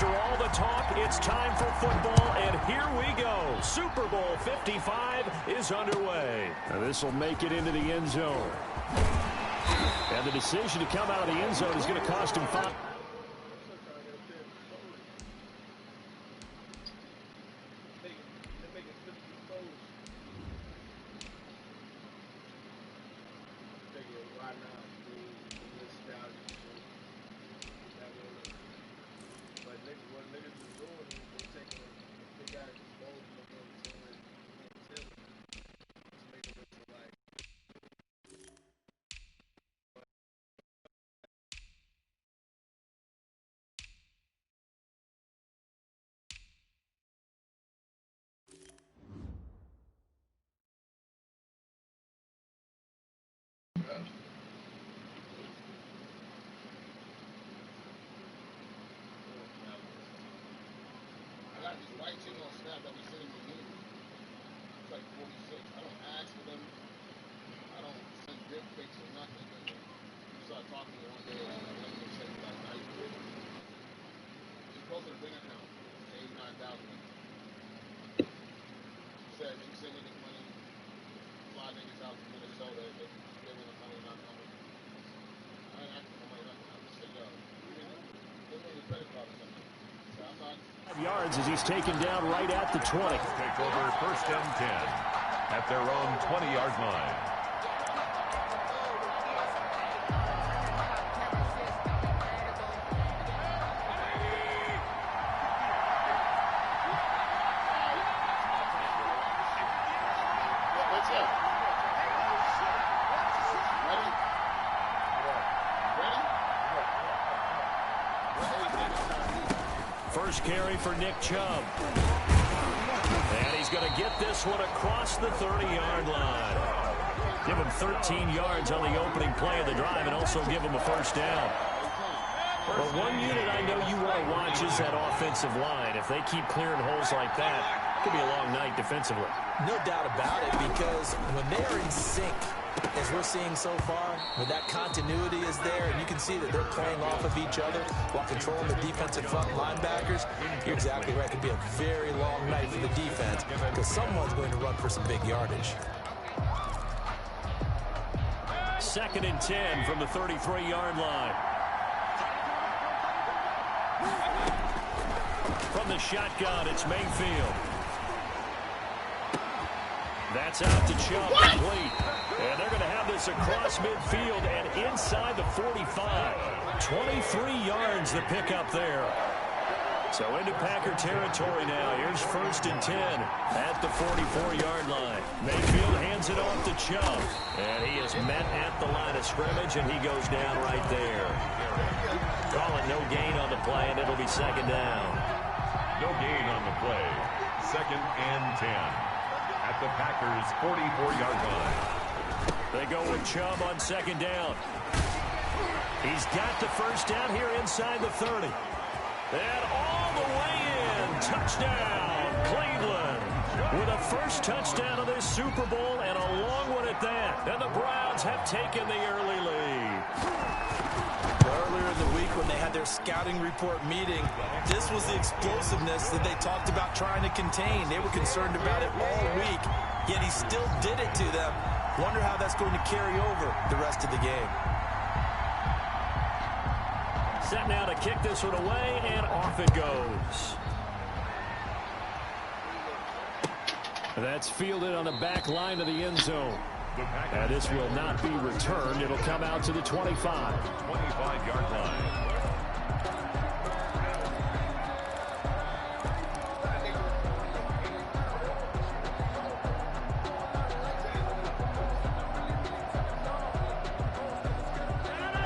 After all the talk, it's time for football, and here we go. Super Bowl 55 is underway. This will make it into the end zone. And the decision to come out of the end zone is going to cost him 5. Yards as he's taken down right at the 20. Take over 1st and 10 at their own 20-yard line. First carry for Nick Chubb. And he's going to get this one across the 30-yard line. Give him 13 yards on the opening play of the drive and also give him a first down. Well, one unit I know you want to watch is that offensive line. If they keep clearing holes like that, it could be a long night defensively. No doubt about it, because when they are in sync, as we're seeing so far, when that continuity is there, and you can see that they're playing off of each other while controlling the defensive front linebackers, you're exactly right. It could be a very long night for the defense because someone's going to run for some big yardage. 2nd and 10 from the 33-yard line. From the shotgun, it's Mayfield. That's out to Chubb, complete. And they're going to have this across midfield and inside the 45. 23 yards the pickup there. So into Packer territory now. Here's 1st and 10 at the 44-yard line. Mayfield hands it off to Chubb. And he is met at the line of scrimmage, and he goes down right there. Call it no gain on the play, and it'll be 2nd down. No gain on the play. 2nd and 10 at the Packers' 44-yard line. They go with Chubb on 2nd down. He's got the first down here inside the 30. And all the way in. Touchdown, Cleveland. With a first touchdown of this Super Bowl and a long one at that. And the Browns have taken the early lead. Earlier in the week when they had their scouting report meeting, this was the explosiveness that they talked about trying to contain. They were concerned about it all week, yet he still did it to them. Wonder how that's going to carry over the rest of the game. Set now to kick this one away, and off it goes. That's fielded on the back line of the end zone. And this will not be returned. It'll come out to the 25. 25-yard line.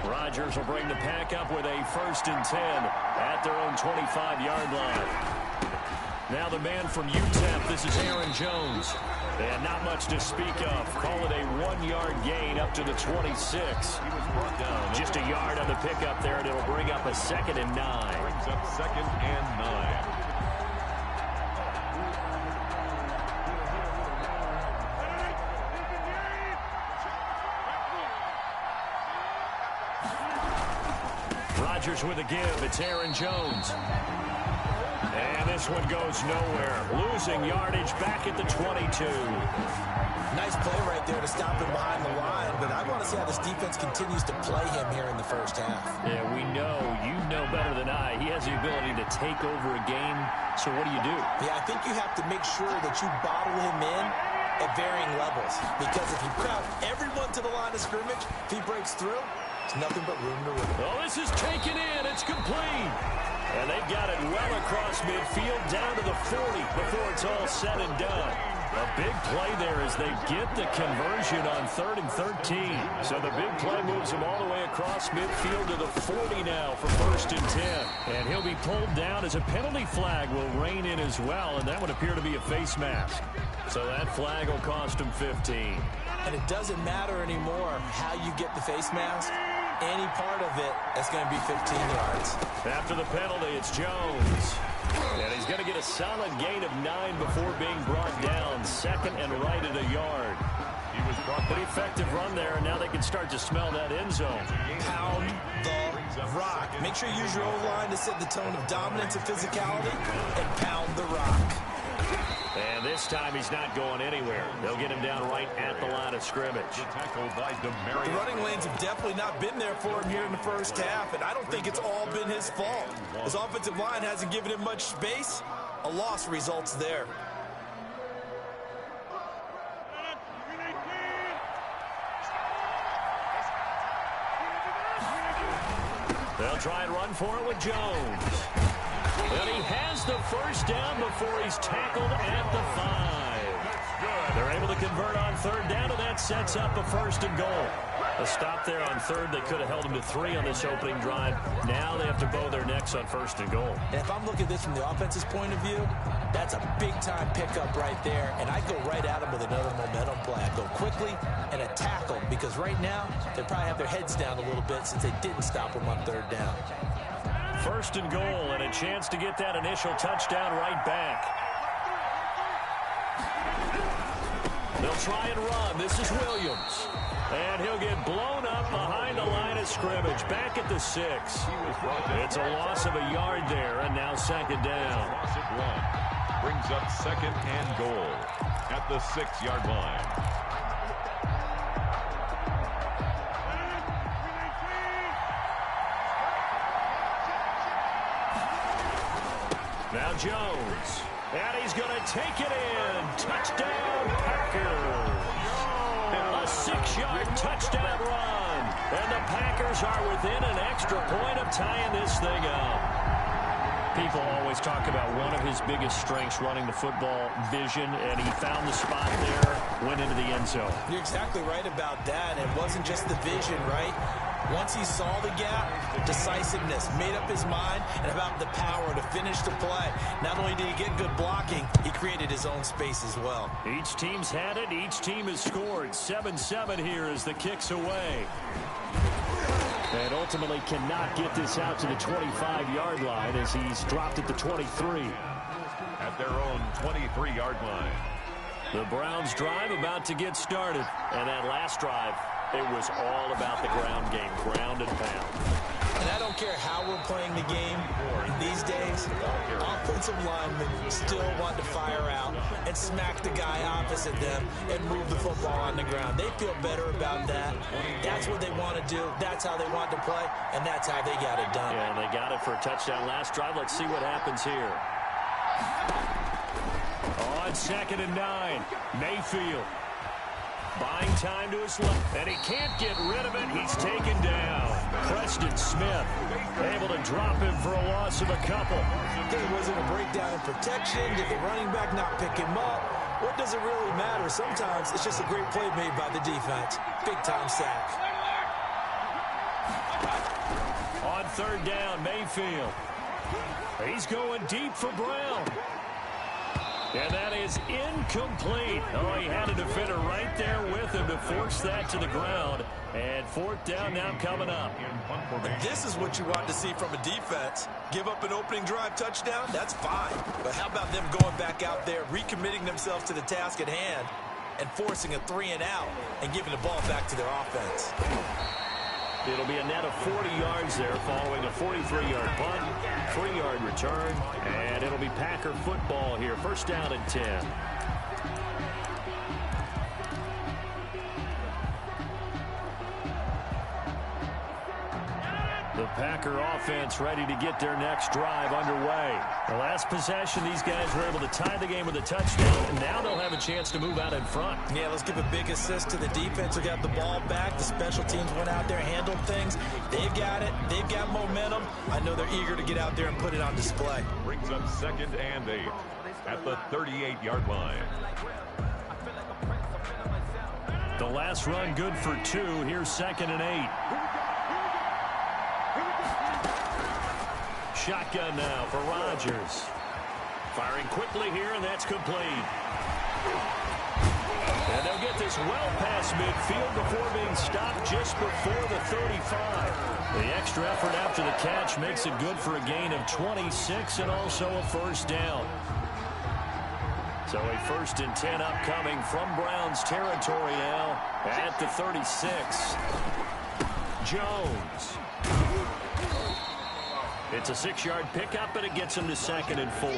Rodgers will bring the pack up with a 1st and 10 at their own 25-yard line. Now the man from UTEP, this is Aaron Jones. And not much to speak of. Call it a 1-yard gain up to the 26. He was brought down. Just a yard on the pickup there, and it'll bring up a 2nd and 9. Brings up 2nd and 9. Rodgers with a give. It's Aaron Jones. And this one goes nowhere. Losing yardage back at the 22. Nice play right there to stop him behind the line, but I want to see how this defense continues to play him here in the first half. Yeah, we know. You know better than I. He has the ability to take over a game, so what do you do? Yeah, I think you have to make sure that you bottle him in at varying levels, because if you crowd everyone to the line of scrimmage, if he breaks through, it's nothing but room to run. Oh, this is taken in. It's complete. And they've got it well across midfield down to the 40 before it's all said and done. A big play there as they get the conversion on 3rd and 13. So the big play moves him all the way across midfield to the 40 now for 1st and 10. And he'll be pulled down as a penalty flag will rein in as well, and that would appear to be a face mask. So that flag will cost him 15. And it doesn't matter anymore how you get the face mask. Any part of it is going to be 15 yards. After the penalty, it's Jones. And he's going to get a solid gain of 9 before being brought down. 2nd and right at a yard. He was brought Pretty effective run there, and now they can start to smell that end zone. Pound the rock. Make sure you use your O-line to set the tone of dominance and physicality, and pound the rock. And this time he's not going anywhere. They'll get him down right at the line of scrimmage. The running lanes have definitely not been there for him here in the first half, and I don't think it's all been his fault. His offensive line hasn't given him much space. A loss results there. They'll try and run for it with Jones. And he has the first down before he's tackled at the 5. They're able to convert on 3rd down, and that sets up a 1st and goal. A stop there on 3rd. They could have held him to 3 on this opening drive. Now they have to bow their necks on 1st and goal. And if I'm looking at this from the offense's point of view, that's a big-time pickup right there. And I go right at him with another momentum play. I go quickly and attack them, because right now they probably have their heads down a little bit since they didn't stop him on 3rd down. 1st and goal, and a chance to get that initial touchdown right back. They'll try and run. This is Williams. And he'll get blown up behind the line of scrimmage. Back at the 6. It's a loss of a yard there, and now 2nd down. Brings up 2nd and goal at the 6-yard line. Now Jones, and he's going to take it in. Touchdown, Packers. A 6-yard touchdown run. And the Packers are within an extra point of tying this thing up. People always talk about one of his biggest strengths, running the football, vision, and he found the spot there, went into the end zone. You're exactly right about that. It wasn't just the vision, right? Once he saw the gap, decisiveness, made up his mind, and about the power to finish the play. Not only did he get good blocking, he created his own space as well. Each team's had it. Each team has scored. 7-7 here as the kick's away. And ultimately cannot get this out to the 25-yard line as he's dropped at the 23. At their own 23-yard line. The Browns drive about to get started. And that last drive, it was all about the ground game, ground and pound. And I don't care how we're playing the game these days, offensive linemen still want to fire out and smack the guy opposite them and move the football on the ground. They feel better about that. That's what they want to do. That's how they want to play, and that's how they got it done. Yeah, and they got it for a touchdown last drive. Let's see what happens here. On 2nd and 9, Mayfield. Buying time to his left, and he can't get rid of it. He's taken down. Preston Smith able to drop him for a loss of a couple. There wasn't a breakdown in protection. Did the running back not pick him up? What does it really matter? Sometimes it's just a great play made by the defense. Big-time sack. On 3rd down, Mayfield. He's going deep for Brown. And that is incomplete. Oh, he had a defender right there with him to force that to the ground. And 4th down now coming up. And this is what you want to see from a defense. Give up an opening drive touchdown, that's fine. But how about them going back out there, recommitting themselves to the task at hand, and forcing a 3-and-out and giving the ball back to their offense? It'll be a net of 40 yards there following a 43-yard punt, 3-yard return, and it'll be Packer football here. First down and 10. The Packer offense ready to get their next drive underway. The last possession, these guys were able to tie the game with a touchdown, and now they'll have a chance to move out in front. Yeah, let's give a big assist to the defense who got the ball back. The special teams went out there, handled things. They've got it. They've got momentum. I know they're eager to get out there and put it on display. Brings up 2nd and 8 at the 38-yard line. The last run good for 2. Here's 2nd and 8. Shotgun now for Rodgers. Firing quickly here, and that's complete. And they'll get this well past midfield before being stopped just before the 35. The extra effort after the catch makes it good for a gain of 26 and also a first down. So a 1st and 10 upcoming from Browns territory now at the 36. Jones. It's a 6-yard pickup, and it gets them to 2nd and 4.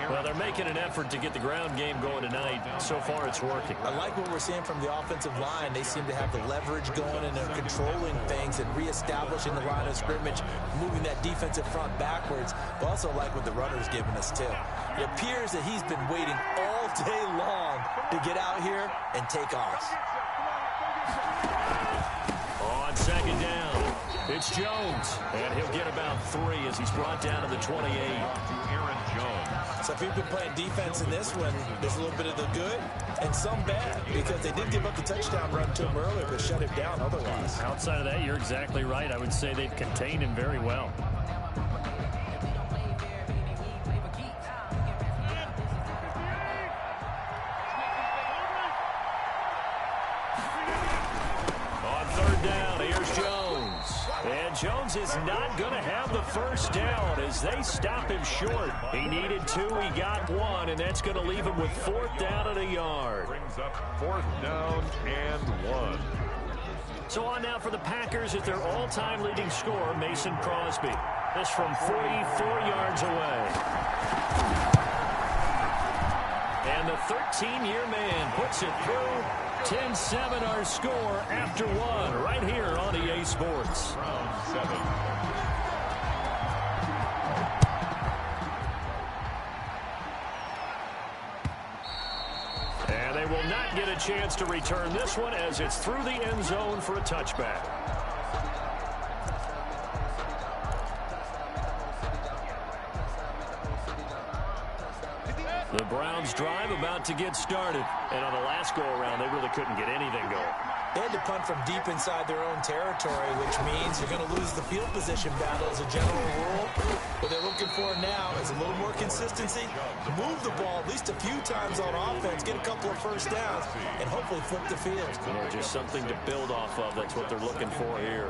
Well, they're making an effort to get the ground game going tonight. So far, it's working. I like what we're seeing from the offensive line. They seem to have the leverage going, and they're controlling things and reestablishing the line of scrimmage, moving that defensive front backwards. I also like what the runner's giving us, too. It appears that he's been waiting all day long to get out here and take off. On 2nd down, it's Jones, and he'll get about 3 as he's brought down to the 28. To Aaron Jones. So if you've been playing defense in this one, there's a little bit of the good and some bad, because they did give up the touchdown run to him earlier, but shut him down otherwise. Outside of that, you're exactly right. I would say they've contained him very well. Jones is not going to have the first down as they stop him short. He needed 2, he got 1, and that's going to leave him with 4th down and a yard. Brings up 4th down and 1. So on now for the Packers at their all-time leading scorer, Mason Crosby. This from 44 yards away. And the 13-year man puts it through. 10-7 our score after 1 right here on EA Sports. Round 7. And they will not get a chance to return this one as it's through the end zone for a touchback. The Browns drive about to get started. And on the last go-around, they really couldn't get anything going. They had to punt from deep inside their own territory, which means you're going to lose the field position battle as a general rule. What they're looking for now is a little more consistency, move the ball at least a few times on offense, get a couple of first downs, and hopefully flip the field. Just something to build off of. That's what they're looking for here.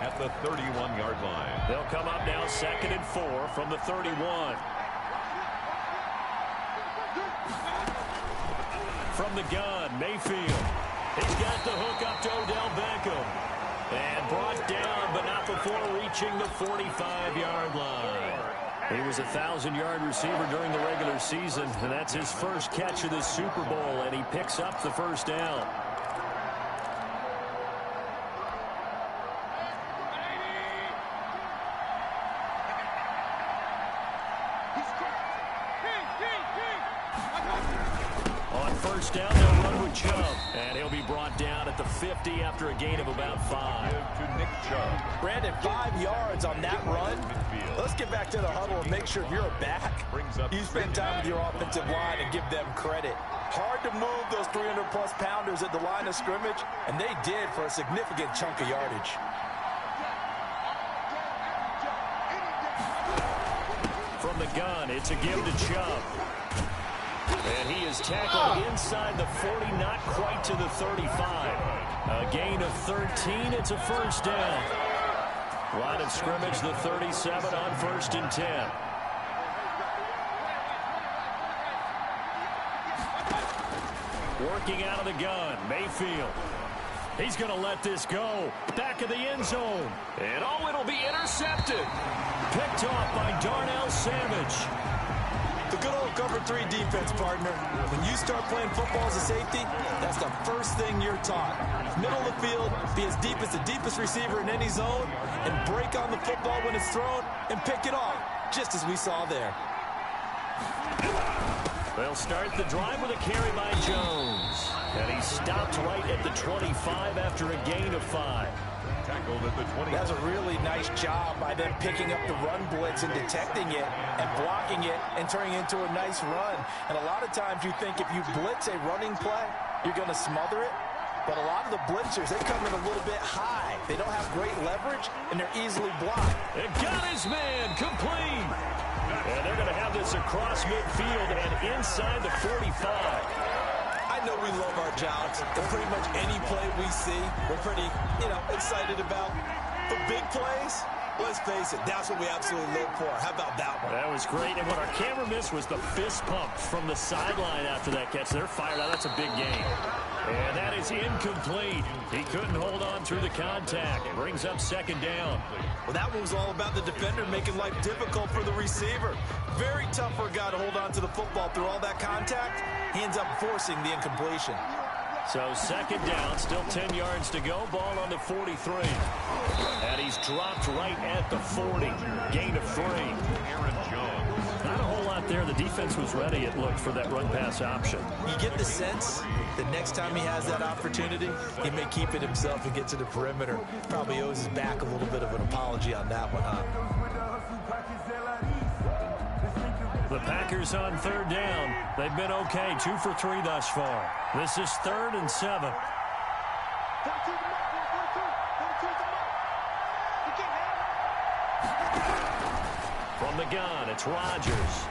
At the 31-yard line. They'll come up now 2nd and 4 from the 31. From the gun, Mayfield. He's got the hook up to Odell Beckham. And brought down, but not before reaching the 45-yard line. He was a 1,000-yard receiver during the regular season, and that's his first catch of this Super Bowl, and he picks up the first down. First down, they'll run with Chubb. And he'll be brought down at the 50 after a gain of about 5. To Nick Chubb. Brandon, 5 yards on that run. Let's get back to the huddle and make sure if you're a back, you spend time with your offensive line and give them credit. Hard to move those 300-plus pounders at the line of scrimmage, and they did for a significant chunk of yardage. From the gun, it's a give to Chubb. And he is tackled inside the 40, not quite to the 35. A gain of 13, it's a first down. Line of scrimmage, the 37 on 1st and 10. Working out of the gun, Mayfield. He's going to let this go. Back of the end zone. And oh, it'll be intercepted. Picked off by Darnell Savage. The good old cover 3 defense, partner. When you start playing football as a safety, that's the first thing you're taught. Middle of the field, be as deep as the deepest receiver in any zone, and break on the football when it's thrown and pick it off, just as we saw there. They'll start the drive with a carry by Jones. And he stopped right at the 25 after a gain of 5. Tackled at the 20. That's a really nice job by them picking up the run blitz and detecting it and blocking it and turning it into a nice run. And a lot of times you think if you blitz a running play, you're going to smother it. But a lot of the blitzers, they come in a little bit high. They don't have great leverage, and they're easily blocked. It got his man complete. And they're going to have this across midfield and inside the 45. I know we love our jobs, and pretty much any play we see, we're pretty, excited about. For big plays, let's face it, that's what we absolutely live for. How about that one? That was great, and what our camera missed was the fist pump from the sideline after that catch. They're fired out. That's a big gain. And that is incomplete. He couldn't hold on through the contact. It brings up second down. Well, that one was all about the defender making life difficult for the receiver. Very tough for a guy to hold on to the football through all that contact. He ends up forcing the incompletion. So second down, still 10 yards to go. Ball on the 43. And he's dropped right at the 40. Gain of 3. Aaron Jones. Not a whole lot there. The defense was ready, it looked, for that run-pass option. You get the sense that next time he has that opportunity, he may keep it himself and get to the perimeter. Probably owes his back a little bit of an apology on that one, huh? The Packers on third down. They've been okay, 2 for 3 thus far. This is 3rd and 7. From the gun, it's Rodgers.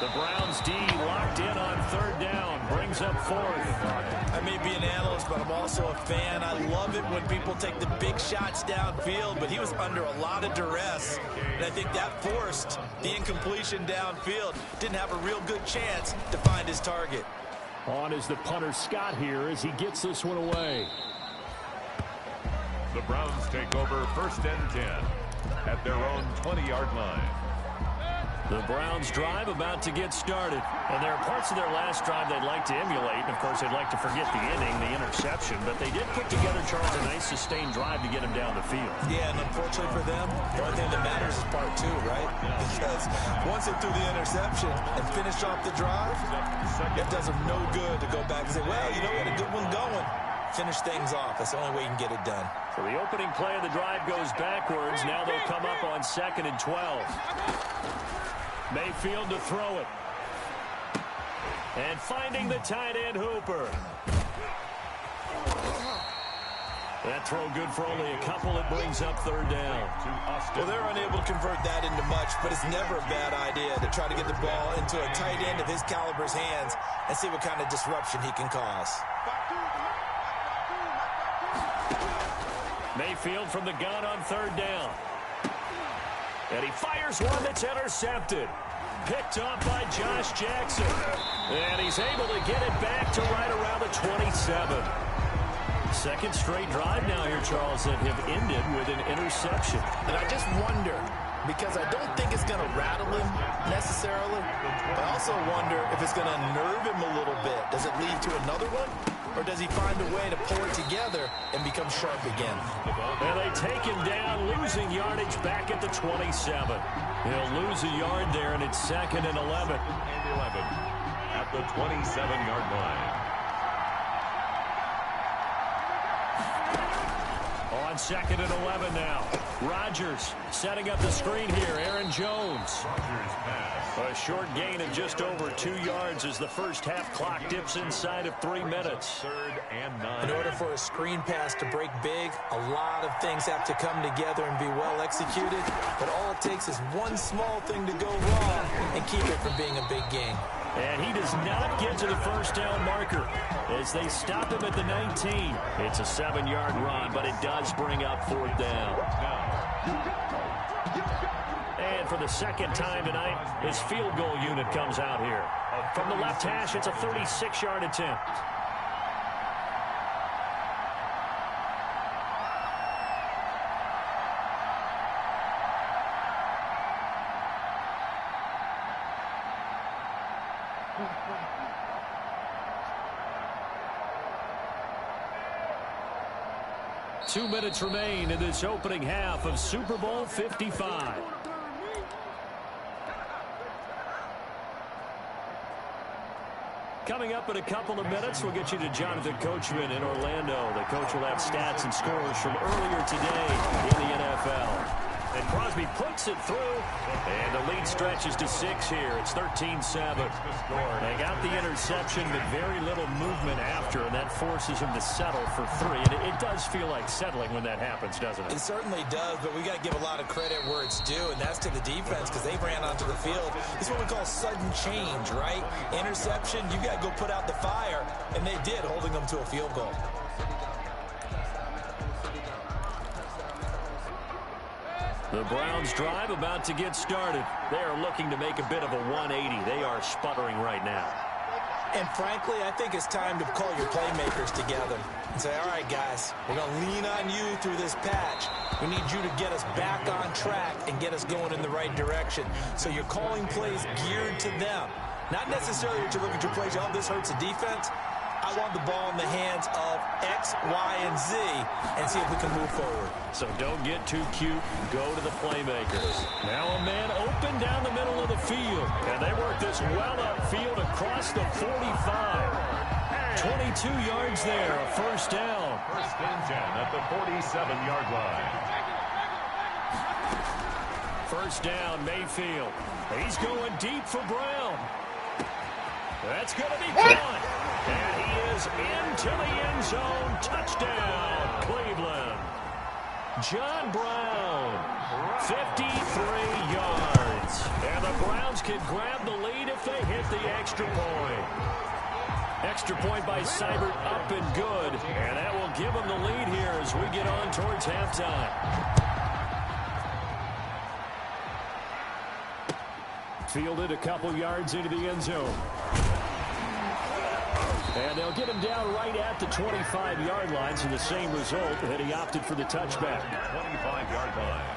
The Browns D locked in on third down, brings up 4th. I may be an analyst, but I'm also a fan. I love it when people take the big shots downfield, but he was under a lot of duress. And I think that forced the incompletion downfield. Didn't have a real good chance to find his target. On is the punter Scott here as he gets this one away. The Browns take over 1st and 10 at their own 20-yard line. The Browns drive about to get started. And there are parts of their last drive they'd like to emulate. And, of course, they'd like to forget the inning, the interception. But they did put together, Charles, a nice sustained drive to get him down the field. Yeah, and unfortunately for them, the only thing that matters is part 2, right? Because once they threw the interception and finished off the drive, it does them no good to go back and say, well, we had a good one going. Finish things off. That's the only way you can get it done. So the opening play of the drive goes backwards. Now they'll come up on 2nd and 12. Mayfield to throw it. And finding the tight end Hooper. That throw good for only a couple. It brings up 3rd down. Well, they're unable to convert that into much, but it's never a bad idea to try to get the ball into a tight end of his caliber's hands and see what kind of disruption he can cause. Mayfield from the gun on 3rd down. And he fires one that's intercepted. Picked off by Josh Jackson. And he's able to get it back to right around the 27. Second straight drive now here, Charles, that have ended with an interception. And I just wonder, because I don't think it's going to rattle him necessarily, but I also wonder if it's going to unnerve him a little bit. Does it lead to another one? Or does he find a way to pull it together and become sharp again? And they take him down, losing yardage back at the 27. He'll lose a yard there, and it's 2nd and 11. And 11 at the 27-yard line. On 2nd and 11 now. Rodgers setting up the screen here. Aaron Jones. Rodgers pass. A short gain of just over 2 yards as the first half clock dips inside of 3 minutes. 3rd and 9. In order for a screen pass to break big, a lot of things have to come together and be well executed. But all it takes is one small thing to go wrong and keep it from being a big gain. And he does not get to the first down marker as they stop him at the 19. It's a 7-yard run, but it does bring up 4th down. And for the second time tonight, his field goal unit comes out here. From the left hash, it's a 36-yard attempt. Two minutes remain in this opening half of Super Bowl 55. Coming up in a couple of minutes, we'll get you to Jonathan Coachman in Orlando. The coach will have stats and scores from earlier today in the NFL. And Crosby puts it through, and the lead stretches to 6 here. It's 13-7. They got the interception, but very little movement after, and that forces him to settle for 3. And it does feel like settling when that happens, doesn't it? It certainly does, but we got to give a lot of credit where it's due, and that's to the defense because they ran onto the field. It's what we call sudden change, right? Interception, you got to go put out the fire, and they did, holding them to a field goal. The Browns drive about to get started. They are looking to make a bit of a 180. They are sputtering right now. And frankly, I think it's time to call your playmakers together and say, all right, guys, we're going to lean on you through this patch. We need you to get us back on track and get us going in the right direction. So you're calling plays geared to them. Not necessarily that you look at your plays, oh, this hurts the defense. I want the ball in the hands of X, Y, and Z and see if we can move forward. So don't get too cute. Go to the playmakers. Now a man open down the middle of the field. And they work this well upfield across the 45. 22 yards there, a first down. First and 10 at the 47-yard line. First down, Mayfield. He's going deep for Brown. That's going to be caught. And he is into the end zone. Touchdown, Cleveland. John Brown, 53 yards. And the Browns can grab the lead if they hit the extra point. Extra point by Seibert, up and good. And that will give them the lead here as we get on towards halftime. Fielded a couple yards into the end zone. And they'll get him down right at the 25-yard line, so the same result, and he opted for the touchback. 25-yard line.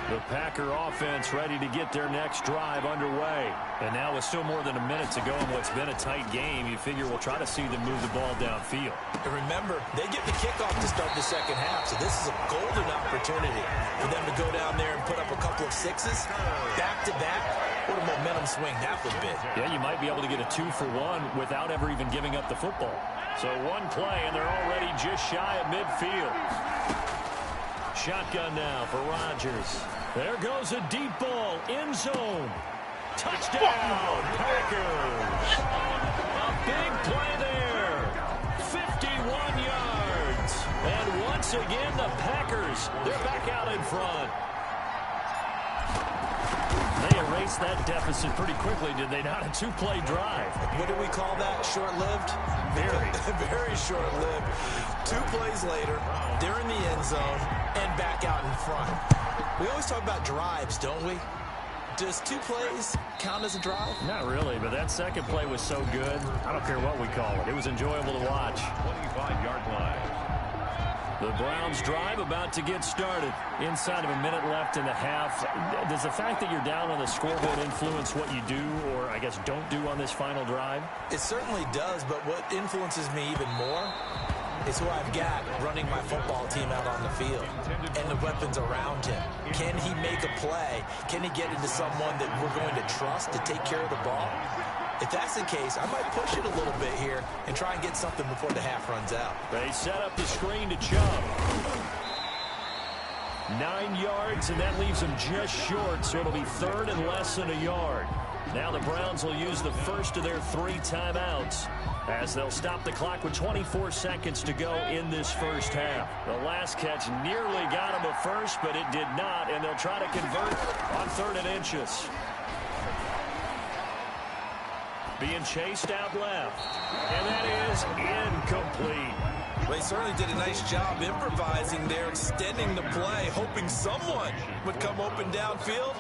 The Packer offense ready to get their next drive underway. And now with still more than a minute to go in what's been a tight game, you figure we'll try to see them move the ball downfield. And remember, they get the kickoff to start the second half, so this is a golden opportunity for them to go down there and put up a couple of sixes back-to-back. What a momentum swing that would be. Yeah, you might be able to get a 2-for-1 without ever even giving up the football. So one play, and they're already just shy of midfield. Shotgun now for Rodgers. There goes a deep ball, end zone. Touchdown, Packers. A big play there. 51 yards. And once again, the Packers, they're back out in front. They erased that deficit pretty quickly, did they not? A 2-play drive. What do we call that? Short-lived? Very. Very short-lived. 2 plays later, they're in the end zone and back out in front. We always talk about drives, don't we? Does 2 plays count as a drive? Not really, but that second play was so good. I don't care what we call it. It was enjoyable to watch. 25-yard line. The Browns drive about to get started. Inside of a minute left in the half. Does the fact that you're down on the scoreboard influence what you do, or I guess don't do on this final drive? It certainly does, but what influences me even more is who I've got running my football team out on the field and the weapons around him. Can he make a play? Can he get into someone that we're going to trust to take care of the ball? If that's the case, I might push it a little bit here and try and get something before the half runs out. They set up the screen to Chubb. 9 yards, and that leaves them just short, so it'll be third and less than a yard. Now the Browns will use the first of their 3 timeouts as they'll stop the clock with 24 seconds to go in this first half. The last catch nearly got them a first, but it did not, and they'll try to convert on 3rd and inches. Being chased out left, and that is incomplete. They certainly did a nice job improvising there, extending the play, hoping someone would come open downfield,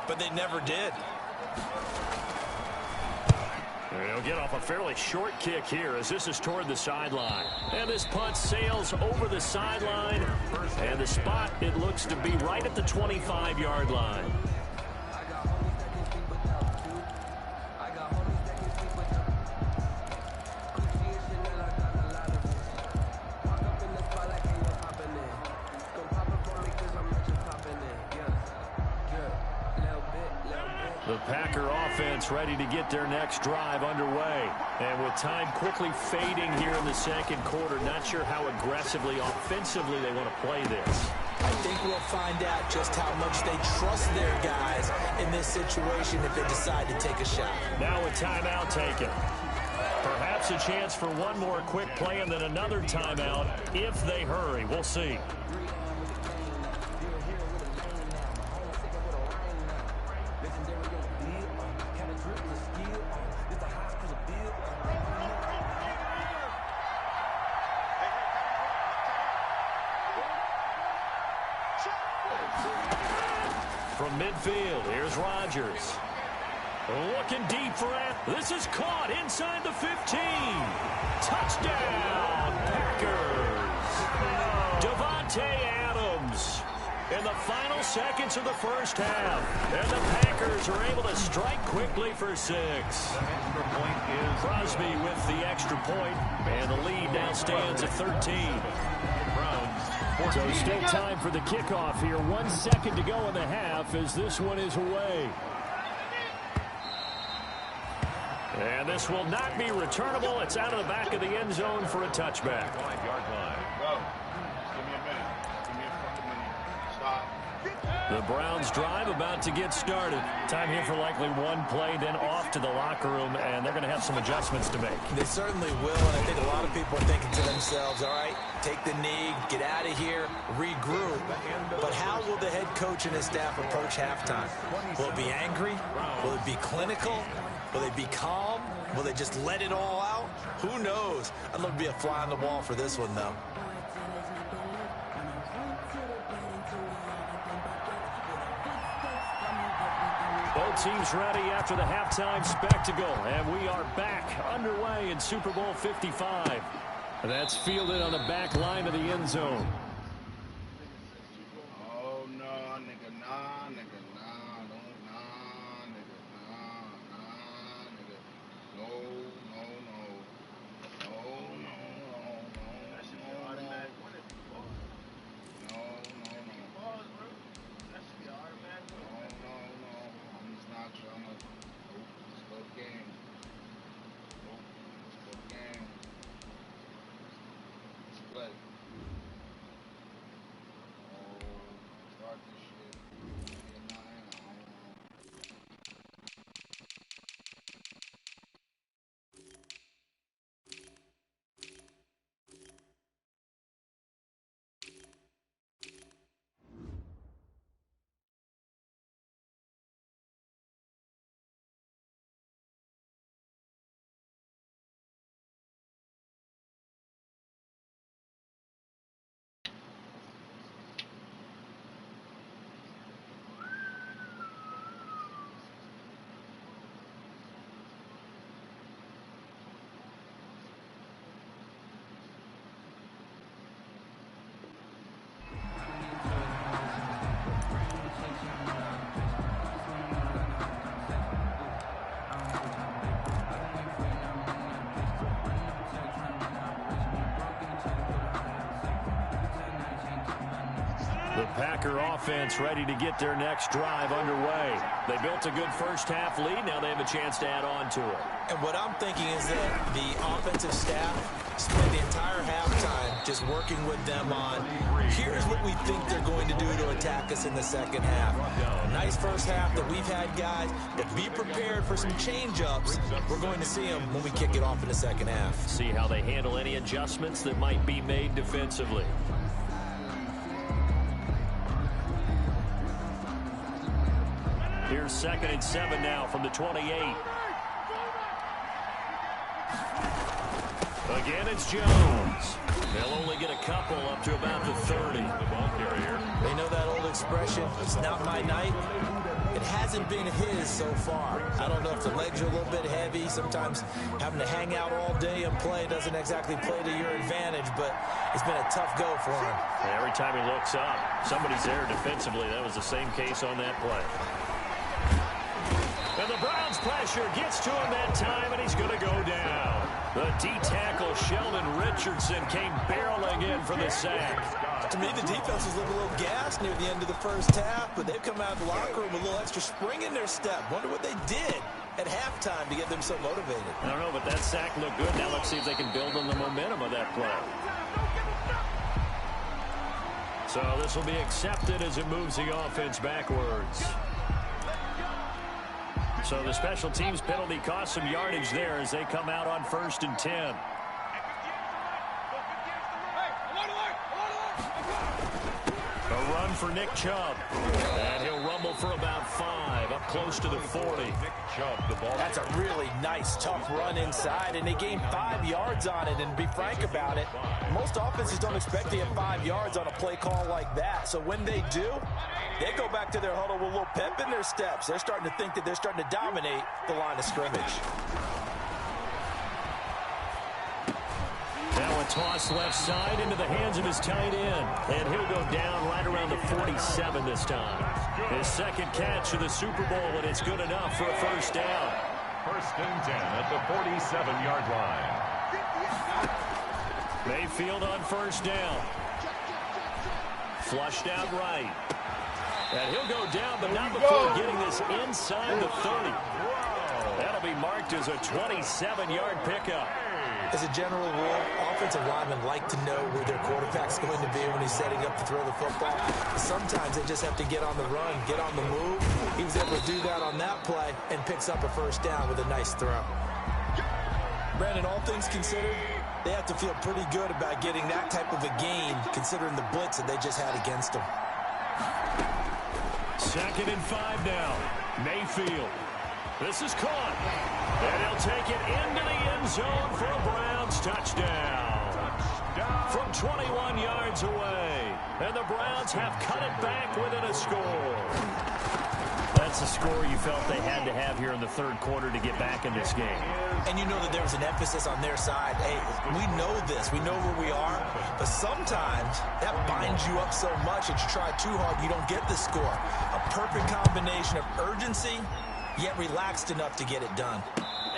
but they never did. They'll get off a fairly short kick here as this is toward the sideline. And this punt sails over the sideline, and the spot, it looks to be right at the 25-yard line. The Packer offense ready to get their next drive underway. And with time quickly fading here in the second quarter, not sure how aggressively, offensively they want to play this. I think we'll find out just how much they trust their guys in this situation if they decide to take a shot. Now a timeout taken. Perhaps a chance for one more quick play and then another timeout if they hurry. We'll see. From midfield, here's Rodgers. Looking deep for it. This is caught inside the 15. Touchdown, Packers. Devontae Adams in the final seconds of the first half. And the Packers are able to strike quickly for 6. The extra point is Crosby with the extra point, and the lead now stands at 13. So still time for the kickoff here. 1 second to go in the half as this one is away. And this will not be returnable. It's out of the back of the end zone for a touchback. 5-yard line. Go. Give me a minute. Give me a fucking minute. Stop. The Browns drive about to get started. Time here for likely one play, then off to the locker room, and they're going to have some adjustments to make. They certainly will, and I think a lot of people are thinking to themselves, all right, take the knee, get out of here, regroup. But how will the head coach and his staff approach halftime? Will it be angry? Will it be clinical? Will they be calm? Will they just let it all out? Who knows? I'd love to be a fly on the wall for this one, though. Both teams ready after the halftime spectacle, and we are back underway in Super Bowl 55. That's fielded on the back line of the end zone. Oh, no, nigga, nah, nigga, nah, no, nah, nigga, nah, nigga. No, no, no. No, no, no, no. That should be automatic. No, no, no. That should be automatic. No, no, no. I'm just not trying to. Nope, it's good game. Nope, it's good game. Let's play. Start this shit. Get 9. I don't know. The Packer offense ready to get their next drive underway. They built a good first half lead. Now they have a chance to add on to it. And what I'm thinking is that the offensive staff spent the entire halftime just working with them on, here's what we think they're going to do to attack us in the second half. A nice first half that we've had, guys, but be prepared for some change-ups. We're going to see them when we kick it off in the second half. See how they handle any adjustments that might be made defensively. Here's 2nd and 7 now from the 28. Again, it's Jones. They'll only get a couple up to about the 30. The ball carrier. They know that old expression, it's not my night. It hasn't been his so far. I don't know if the legs are a little bit heavy. Sometimes having to hang out all day and play doesn't exactly play to your advantage, but it's been a tough go for him. And every time he looks up, somebody's there defensively. That was the same case on that play. And the Browns pressure gets to him that time, and he's going to go down. The D-tackle Sheldon Richardson came barreling in for the sack. To me, the defense was looking a little gassed near the end of the first half, but they've come out of the locker room with a little extra spring in their step. Wonder what they did at halftime to get them so motivated. I don't know, but that sack looked good. Now let's see if they can build on the momentum of that play. So this will be accepted as it moves the offense backwards. So the special teams penalty cost some yardage there as they come out on 1st and 10. A run for Nick Chubb. And he'll rumble for about 5, up close to the 40. Nick Chubb, the ball. That's a really nice, tough run inside, and they gained 5 yards on it. And to be frank about it, most offenses don't expect to get 5 yards on a play call like that. So when they do, they go back to their huddle with a little pep in their steps. They're starting to think that they're starting to dominate the line of scrimmage. Now a toss left side into the hands of his tight end. And he'll go down right around the 47 this time. His second catch of the Super Bowl, and it's good enough for a first down. 1st and 10 at the 47-yard line. Mayfield on 1st down. Flushed out right. And he'll go down, but not before getting this inside the 30. That'll be marked as a 27-yard pickup. As a general rule, offensive linemen like to know where their quarterback's going to be when he's setting up to throw the football. Sometimes they just have to get on the run, get on the move. He was able to do that on that play and picks up a first down with a nice throw. Brandon, all things considered, they have to feel pretty good about getting that type of a gain considering the blitz that they just had against them. 2nd and 5 now. Mayfield. This is caught. And he'll take it into the end zone for a Browns touchdown. From 21 yards away. And the Browns have cut it back within a score. That's a score you felt they had to have here in the 3rd quarter to get back in this game. And you know that there was an emphasis on their side. Hey, we know this. We know where we are. But sometimes that binds you up so much that you try too hard, you don't get the score. A perfect combination of urgency, yet relaxed enough to get it done.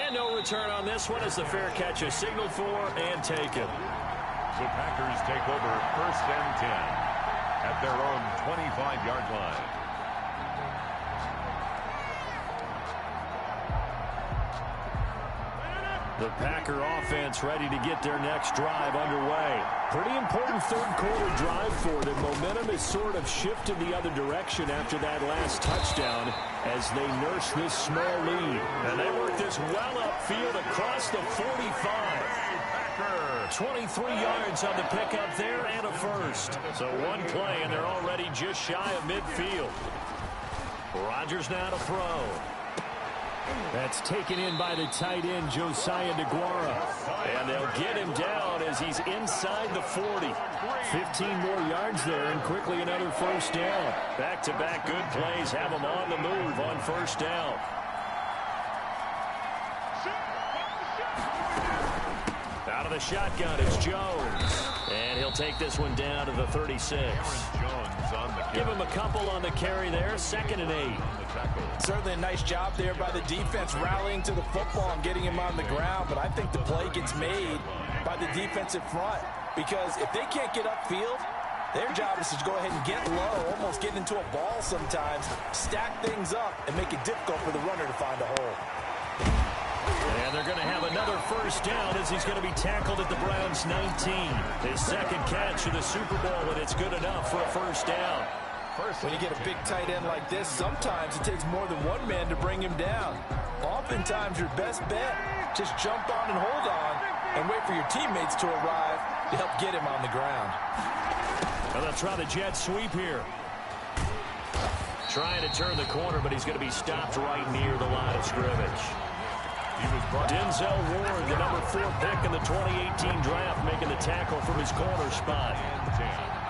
And no return on this one as the fair catch is signaled for and taken. The Packers take over 1st and 10 at their own 25-yard line. The Packer offense ready to get their next drive underway. Pretty important 3rd quarter drive for them. Momentum has sort of shifted the other direction after that last touchdown as they nurse this small lead. And they work this well upfield across the 45. 23 yards on the pickup there and a first. So one play and they're already just shy of midfield. Rodgers now to throw. That's taken in by the tight end, Josiah DeGuara. And they'll get him down as he's inside the 40. 15 more yards there and quickly another first down. Back-to-back good plays have him on the move on 1st down. Out of the shotgun, it's Jones. And he'll take this one down to the 36. Give him a couple on the carry there. 2nd and 8. Certainly a nice job there by the defense rallying to the football and getting him on the ground. But I think the play gets made by the defensive front. Because if they can't get upfield, their job is to go ahead and get low, almost get into a ball sometimes, stack things up, and make it difficult for the runner to find a hole. And they're going to have another first down as he's going to be tackled at the Browns' 19. His 2nd catch of the Super Bowl, and it's good enough for a first down. When you get a big tight end like this, sometimes it takes more than one man to bring him down. Oftentimes, your best bet, just jump on and hold on and wait for your teammates to arrive to help get him on the ground. Well, they'll try the jet sweep here. Trying to turn the corner, but he's going to be stopped right near the line of scrimmage. Denzel Ward, the number 4 pick in the 2018 draft, making the tackle from his corner spot.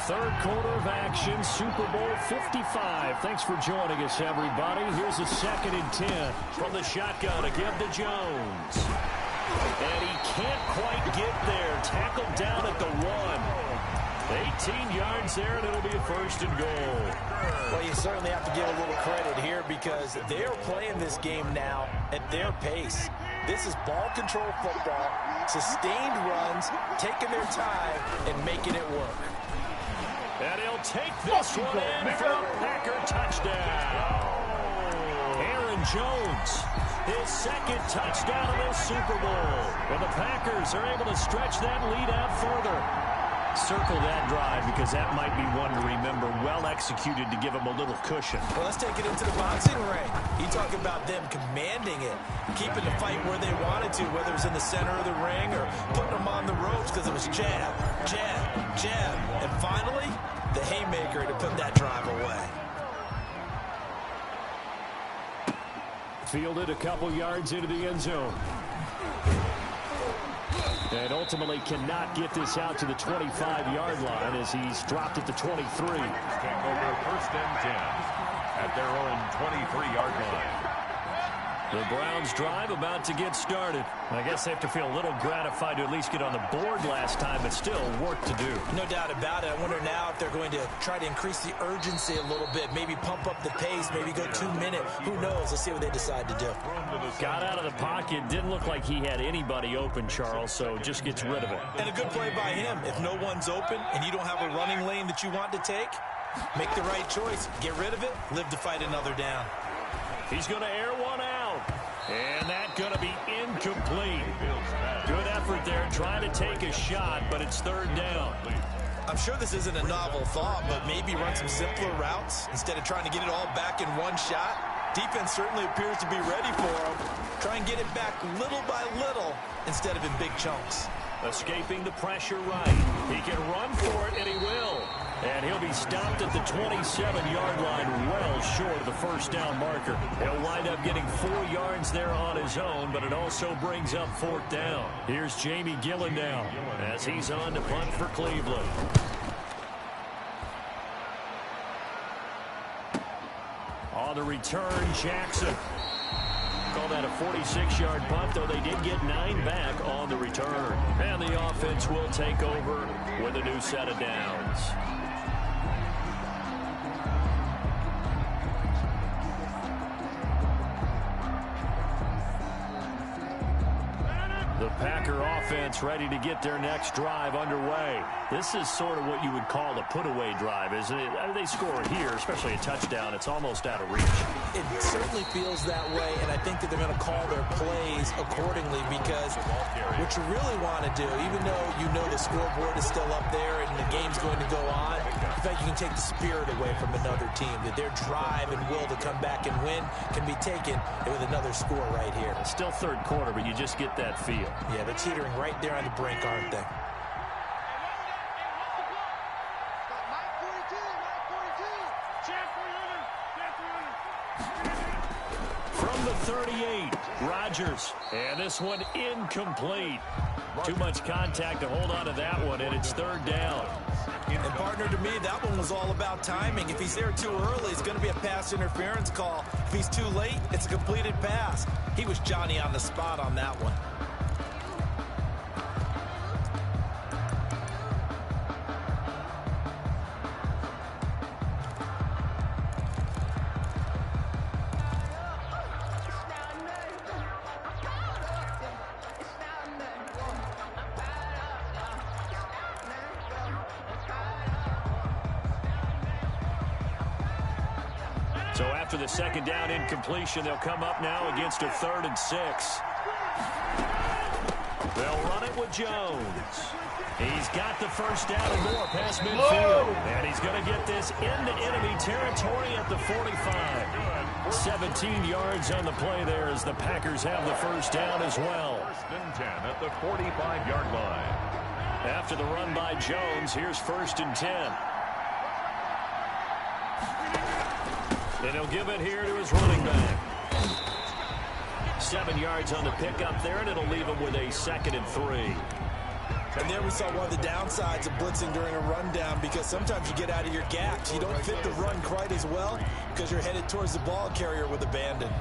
3rd quarter of action, Super Bowl 55. Thanks for joining us, everybody. Here's a 2nd and 10 from the shotgun to give to Jones. And he can't quite get there. Tackled down at the 1. 18 yards there, and it'll be a 1st and goal. Well, you certainly have to give a little credit here because they're playing this game now at their pace. This is ball control football, sustained runs, taking their time, and making it work. And he'll take this one in for a Packer touchdown. Aaron Jones, his second touchdown of this Super Bowl. And the Packers are able to stretch that lead out further. Circle that drive because that might be one to remember. Well executed to give them a little cushion. Well, let's take it into the boxing ring. You talk about them commanding it, keeping the fight where they wanted to, whether it was in the center of the ring or putting them on the ropes because it was jab, jab, jab. And finally, the haymaker to put that drive away. Fielded a couple yards into the end zone. And ultimately cannot get this out to the 25-yard line as he's dropped at the 23. Take over first and 10 at their own 23-yard line. The Browns drive about to get started. I guess they have to feel a little gratified to at least get on the board last time, but still work to do. No doubt about it. I wonder now if they're going to try to increase the urgency a little bit, maybe pump up the pace, maybe go 2 minutes. Who knows? Let's see what they decide to do. Got out of the pocket. Didn't look like he had anybody open, Charles, so just gets rid of it. And a good play by him. If no one's open and you don't have a running lane that you want to take, make the right choice. Get rid of it. Live to fight another down. He's going to air one out. And that's going to be incomplete. Good effort there trying to take a shot, but it's third down. I'm sure this isn't a novel thought, but maybe run some simpler routes instead of trying to get it all back in one shot. Defense certainly appears to be ready for him. Try and get it back little by little instead of in big chunks. Escaping the pressure right. He can run for it, and he will. And he'll be stopped at the 27-yard line, well short of the first down marker. He'll wind up getting 4 yards there on his own, but it also brings up fourth down. Here's Jamie Gillen now as he's on to punt for Cleveland. On the return, Jackson. Call that a 46-yard punt, though they did get 9 back on the return. And the offense will take over with a new set of downs. The Packer offense ready to get their next drive underway. This is sort of what you would call a put-away drive, isn't it? They score here, especially a touchdown. It's almost out of reach. It certainly feels that way, and I think that they're going to call their plays accordingly because what you really want to do, even though you know the scoreboard is still up there and the game's going to go on, in fact, you can take the spirit away from another team, that their drive and will to come back and win can be taken with another score right here. It's still third quarter, but you just get that feel. Yeah, they're teetering right there on the brink, aren't they? From the 38, Rodgers. And this one incomplete. Too much contact to hold on to that one, and it's third down. And partner, to me, that one was all about timing. If he's there too early, it's going to be a pass interference call. If he's too late, it's a completed pass. He was Johnny on the spot on that one. So after the second down incompletion, they'll come up now against a 3rd and 6. They'll run it with Jones. He's got the first down and more past midfield. And he's going to get this into enemy territory at the 45. 17 yards on the play there as the Packers have the first down as well. First and 10 at the 45-yard line. After the run by Jones, here's 1st and 10. And he'll give it here to his running back. 7 yards on the pickup there, and it'll leave him with a 2nd and 3. And there we saw one of the downsides of blitzing during a rundown because sometimes you get out of your gaps. You don't fit the run quite as well because you're headed towards the ball carrier with abandon.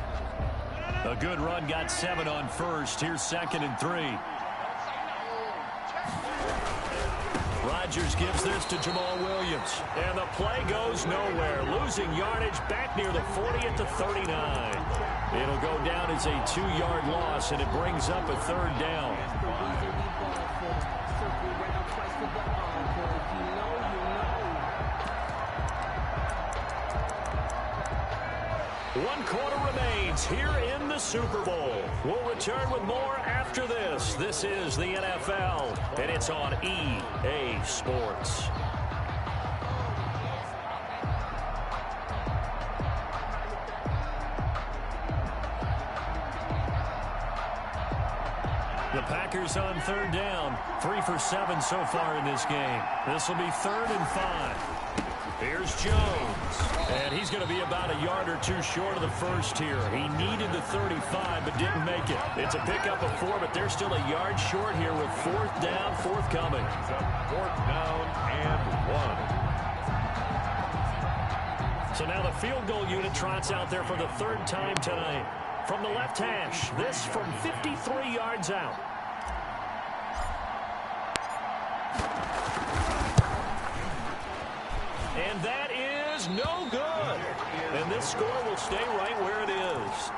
A good run, got 7 on first. Here's 2nd and 3. Rodgers gives this to Jamal Williams. And the play goes nowhere. Losing yardage back near the 40 at the 39. It'll go down as a 2-yard loss, and it brings up a 3rd down. One quarter remains here in the Super Bowl. We'll return with more after this. This is the NFL, and it's on EA Sports. The Packers on 3rd down. 3 for 7 so far in this game. This will be 3rd and 5. Here's Jones. And he's going to be about a yard or 2 short of the first here. He needed the 35 but didn't make it. It's a pickup of 4, but they're still a yard short here with 4th down forthcoming. 4th down and 1. So now the field goal unit trots out there for the 3rd time tonight. From the left hash, this from 53 yards out. And that is no good. And this score will stay right where it is.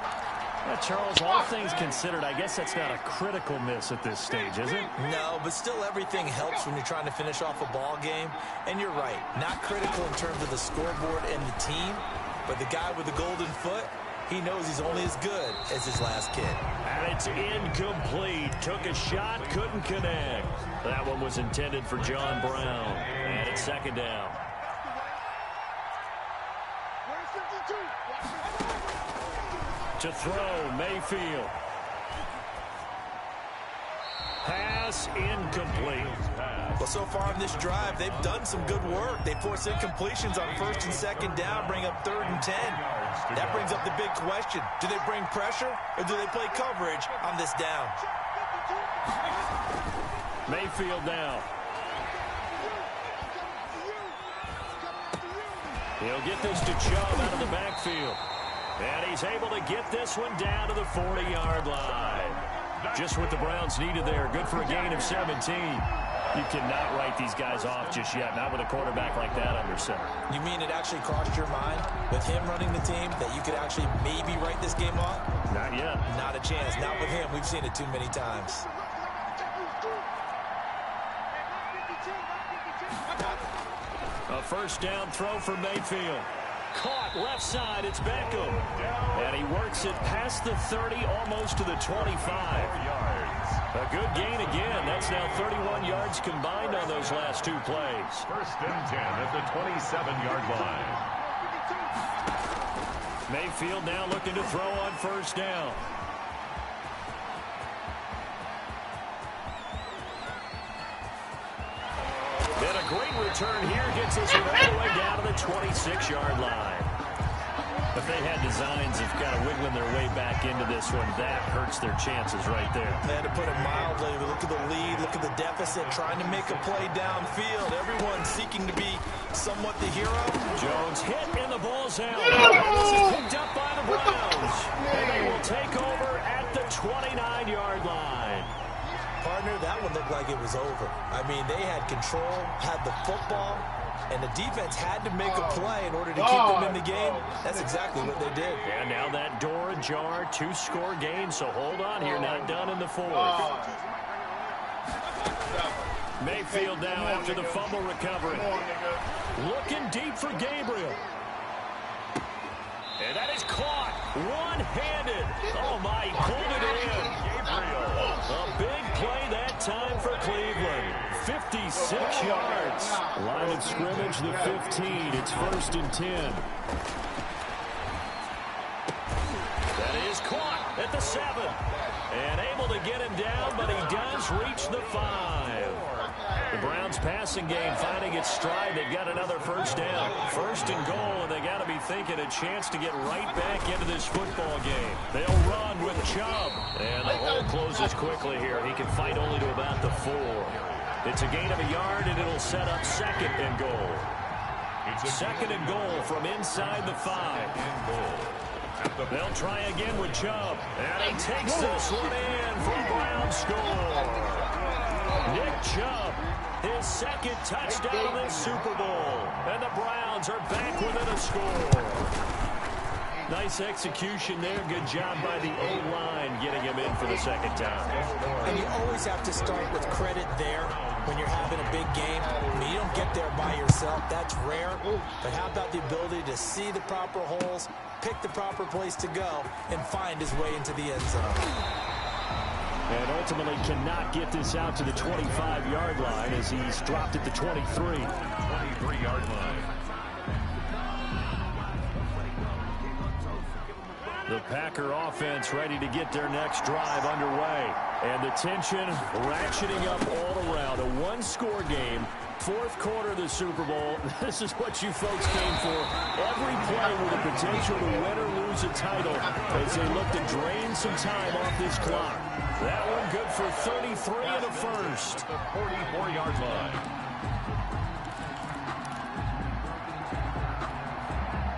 Charles, all things considered, I guess that's not a critical miss at this stage, is it? No, but still everything helps when you're trying to finish off a ball game. And you're right, not critical in terms of the scoreboard and the team, but the guy with the golden foot, he knows he's only as good as his last kid. And it's incomplete. Took a shot, couldn't connect. That one was intended for John Brown. And it's 2nd down. To throw, Mayfield. Pass incomplete. Well, so far in this drive, they've done some good work. They force incompletions on 1st and 2nd down, bring up 3rd and 10. That brings up the big question. Do they bring pressure or do they play coverage on this down? Mayfield now. He'll get this to Chubb out of the backfield. And he's able to get this one down to the 40-yard line. Just what the Browns needed there. Good for a gain of 17. You cannot write these guys off just yet, not with a quarterback like that under center. You mean it actually crossed your mind with him running the team that you could actually maybe write this game off? Not yet. Not a chance. Not with him. We've seen it too many times. A 1st down throw for Mayfield. Caught left side. It's Beckham. And he works it past the 30, almost to the 25. A good gain again. That's now 31 yards combined on those last 2 plays. 1st and 10 at the 27-yard line. Mayfield now looking to throw on 1st down. And a great return here gets us all the way down to the 26-yard line. If they had designs of kind of wiggling their way back into this one, that hurts their chances right there. Man, to put it mildly, look at the lead, look at the deficit, trying to make a play downfield. Everyone seeking to be somewhat the hero. Jones hit and the ball's out. And this is picked up by the Browns. And they will take over at the 29-yard line. Partner, that one looked like it was over. I mean, they had control, had the football, and the defense had to make a play in order to keep them in the game. That's exactly what they did. And now that door ajar, 2-score game, so hold on here, not done in the 4th. Mayfield now after the fumble recovery. Looking deep for Gabriel. And that is caught one-handed. Oh, my, he pulled it in. Gabriel. A big play that time for Cleveland. 56 yards. Line of scrimmage, the 15. It's 1st and 10. That is caught at the 7. And able to get him down, but he does reach the 5. The Browns passing game finding its stride. They've got another 1st down. 1st and goal, and they got to be thinking a chance to get right back into this football game. They'll run with Chubb. And the hole closes quickly here. He can fight only to about the 4. It's a gain of a yard, and it'll set up 2nd and goal. 2nd and goal from inside the 5. They'll try again with Chubb. And he takes this one in for Brown score. Nick Chubb His second touchdown of this Super Bowl. And the Browns are back within a score. Nice execution there. Good job by the O-line getting him in for the second time. And you always have to start with credit there when you're having a big game. I mean, you don't get there by yourself. That's rare. But how about the ability to see the proper holes, pick the proper place to go, and find his way into the end zone? And ultimately cannot get this out to the 25-yard line as he's dropped at the 23. 23-yard line. The Packer offense ready to get their next drive underway. And the tension ratcheting up all around. A one-score game, fourth quarter of the Super Bowl. This is what you folks came for. Every play with the potential to win or lose a title as they look to drain some time off this clock. That one good for 33 in the first. The 44-yard line.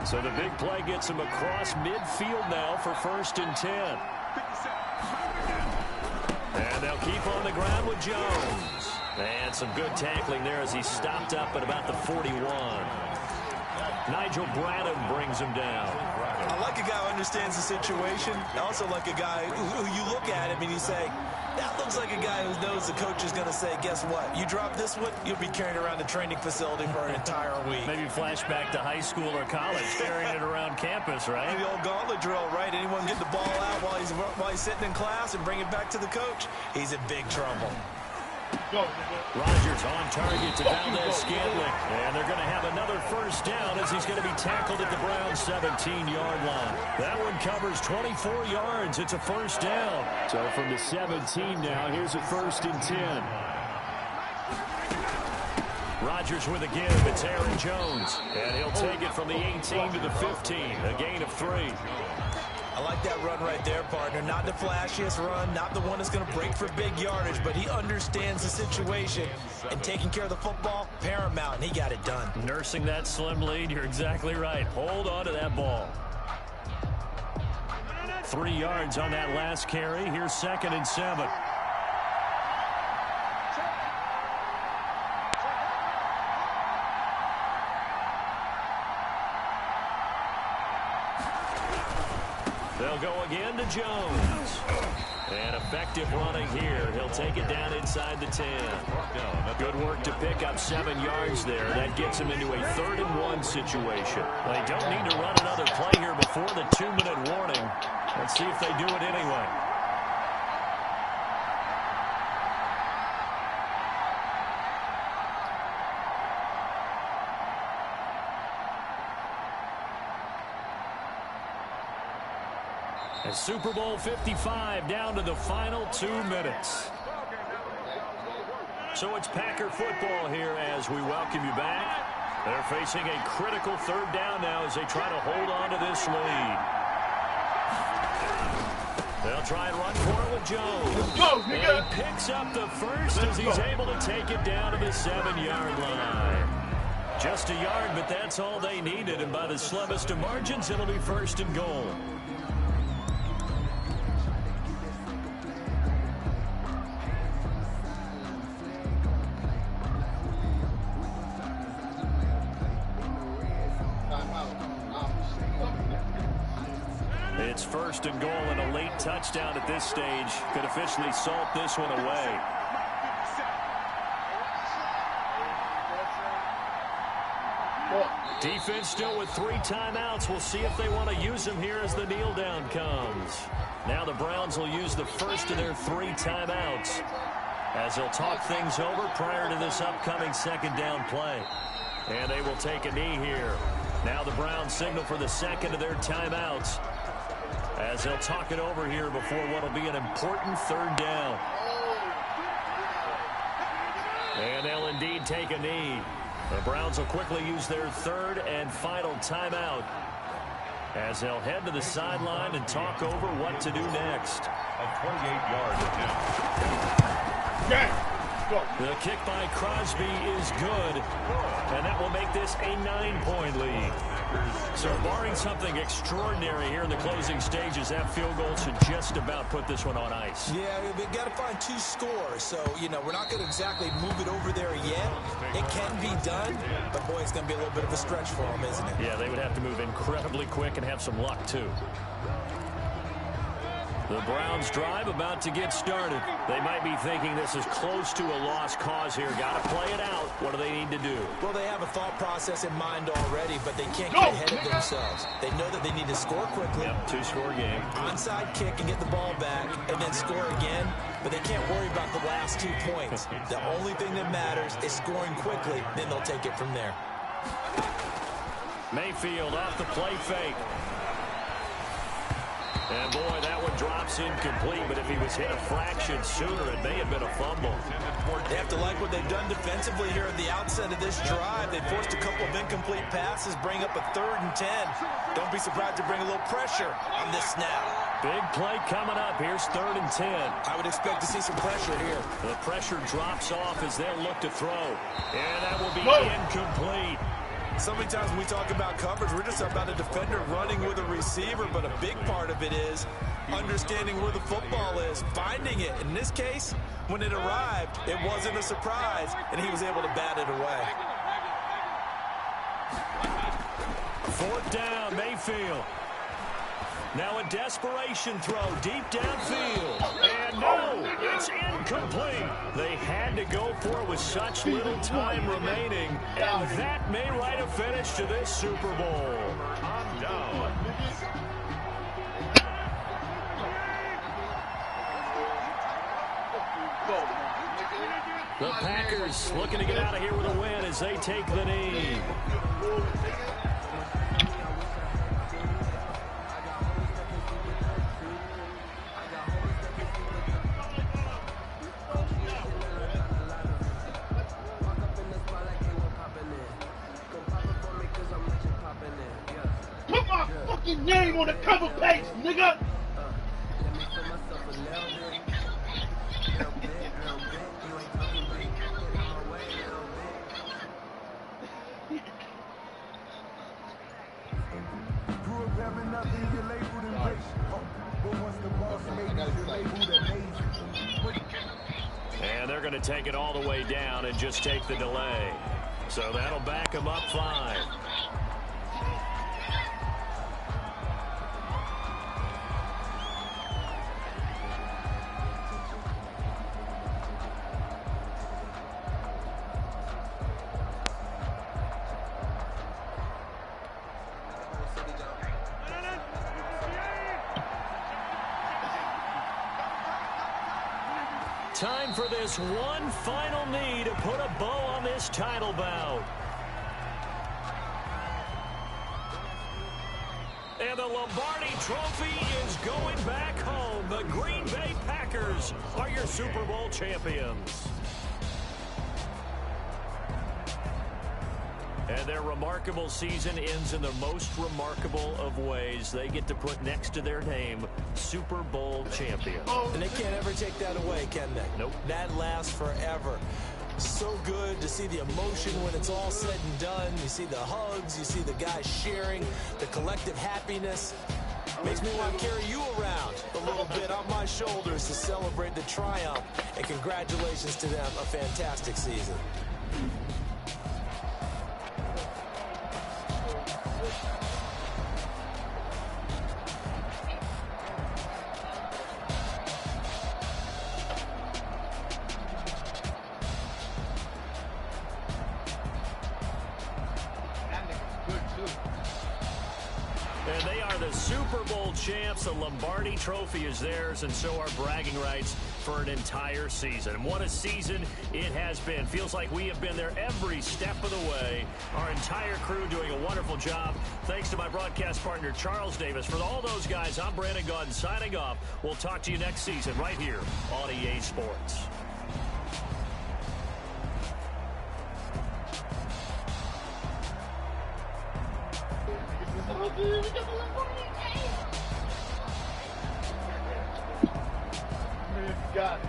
So the big play gets him across midfield now for 1st and 10. And they'll keep on the ground with Jones. And some good tackling there as he stopped up at about the 41. Nigel Bradham brings him down. I like a guy who understands the situation. I also like a guy who you look at him and you say, that looks like a guy who knows the coach is going to say, guess what? You drop this one, you'll be carrying around the training facility for an entire week. Maybe flashback to high school or college, carrying it around campus, right? The old gauntlet drill, right? Anyone get the ball out while he's sitting in class and bring it back to the coach? He's in big trouble. Rodgers on target to Valdez-Scantling. And they're going to have another first down as he's going to be tackled at the Browns' 17-yard line. That one covers 24 yards. It's a first down. So from the 17 now, here's a 1st and 10. Rodgers with a give. It's Aaron Jones. And he'll take it from the 18 to the 15. A gain of 3. I like that run right there, partner. Not the flashiest run, not the one that's going to break for big yardage, but he understands the situation, and taking care of the football, paramount, and he got it done. Nursing that slim lead, you're exactly right. Hold on to that ball. 3 yards on that last carry. Here's 2nd and 7. They'll go again to Jones. And effective running here. He'll take it down inside the 10. Good work to pick up 7 yards there. That gets him into a 3rd and 1 situation. They don't need to run another play here before the 2-minute warning. Let's see if they do it anyway. And Super Bowl 55 down to the final 2 minutes. So it's Packer football here as we welcome you back. They're facing a critical 3rd down now as they try to hold on to this lead. They'll try and run for it with Jones. And he picks up the first as he's able to take it down to the 7-yard line. Just a yard, but that's all they needed. And by the slimmest of margins, it'll be 1st and goal. It's 1st and goal, and a late touchdown at this stage could officially salt this one away. Defense still with 3 timeouts. We'll see if they want to use them here as the kneel down comes. Now the Browns will use the first of their 3 timeouts as they'll talk things over prior to this upcoming 2nd down play. And they will take a knee here. Now the Browns signal for the 2nd of their timeouts as they'll talk it over here before what will be an important 3rd down. And they'll indeed take a knee. The Browns will quickly use their 3rd and final timeout as they'll head to the sideline and talk over what to do next. A 28-yard attempt. Go. The kick by Crosby is good, and that will make this a 9-point lead. So barring something extraordinary here in the closing stages, that field goal should just about put this one on ice. Yeah, we've got to find 2 scores. So, you know, we're not going to exactly move it over there yet. It can be done, but, boy, it's going to be a little bit of a stretch for them, isn't it? Yeah, they would have to move incredibly quick and have some luck, too. The Browns drive about to get started. They might be thinking this is close to a lost cause here. Got to play it out. What do they need to do? Well, they have a thought process in mind already, but they can't get ahead of themselves. They know that they need to score quickly. Yep, 2-score game. Onside kick and get the ball back and then score again, but they can't worry about the last 2 points. The only thing that matters is scoring quickly, then they'll take it from there. Mayfield off the play fake. And, boy, that one drops incomplete, but if he was hit a fraction sooner, it may have been a fumble. They have to like what they've done defensively here at the outset of this drive. They forced a couple of incomplete passes, bring up a 3rd and 10. Don't be surprised to bring a little pressure on this snap. Big play coming up. Here's 3rd and 10. I would expect to see some pressure here. The pressure drops off as they'll look to throw. And that will be incomplete. So many times when we talk about coverage, we're just about a defender running with a receiver, but a big part of it is understanding where the football is, finding it. In this case, when it arrived, it wasn't a surprise, and he was able to bat it away. 4th down, Mayfield. Now a desperation throw deep downfield. And no, it's incomplete. They had to go for it with such little time remaining. And that may write a finish to this Super Bowl. On down. The Packers looking to get out of here with a win as they take the knee. Name on the cover page, nigga. And they're going to take it all the way down and just take the delay. So that'll back them up 5. Time for this one final knee to put a bow on this title bout. And the Lombardi Trophy is going back home. The Green Bay Packers are your Super Bowl champions. And their remarkable season ends in the most remarkable of ways. They get to put next to their name, Super Bowl champion. And they can't ever take that away, can they? Nope. That lasts forever. So good to see the emotion when it's all said and done. You see the hugs, you see the guys sharing, the collective happiness. Makes me want to carry you around a little bit on my shoulders to celebrate the triumph. And congratulations to them, a fantastic season. And they are the Super Bowl champs. The Lombardi Trophy is theirs, and so are bragging rights for an entire season. And what a season it has been. Feels like we have been there every step of the way. Our entire crew doing a wonderful job. Thanks to my broadcast partner, Charles Davis. For all those guys, I'm Brandon Gaudin signing off. We'll talk to you next season right here on EA Sports. God.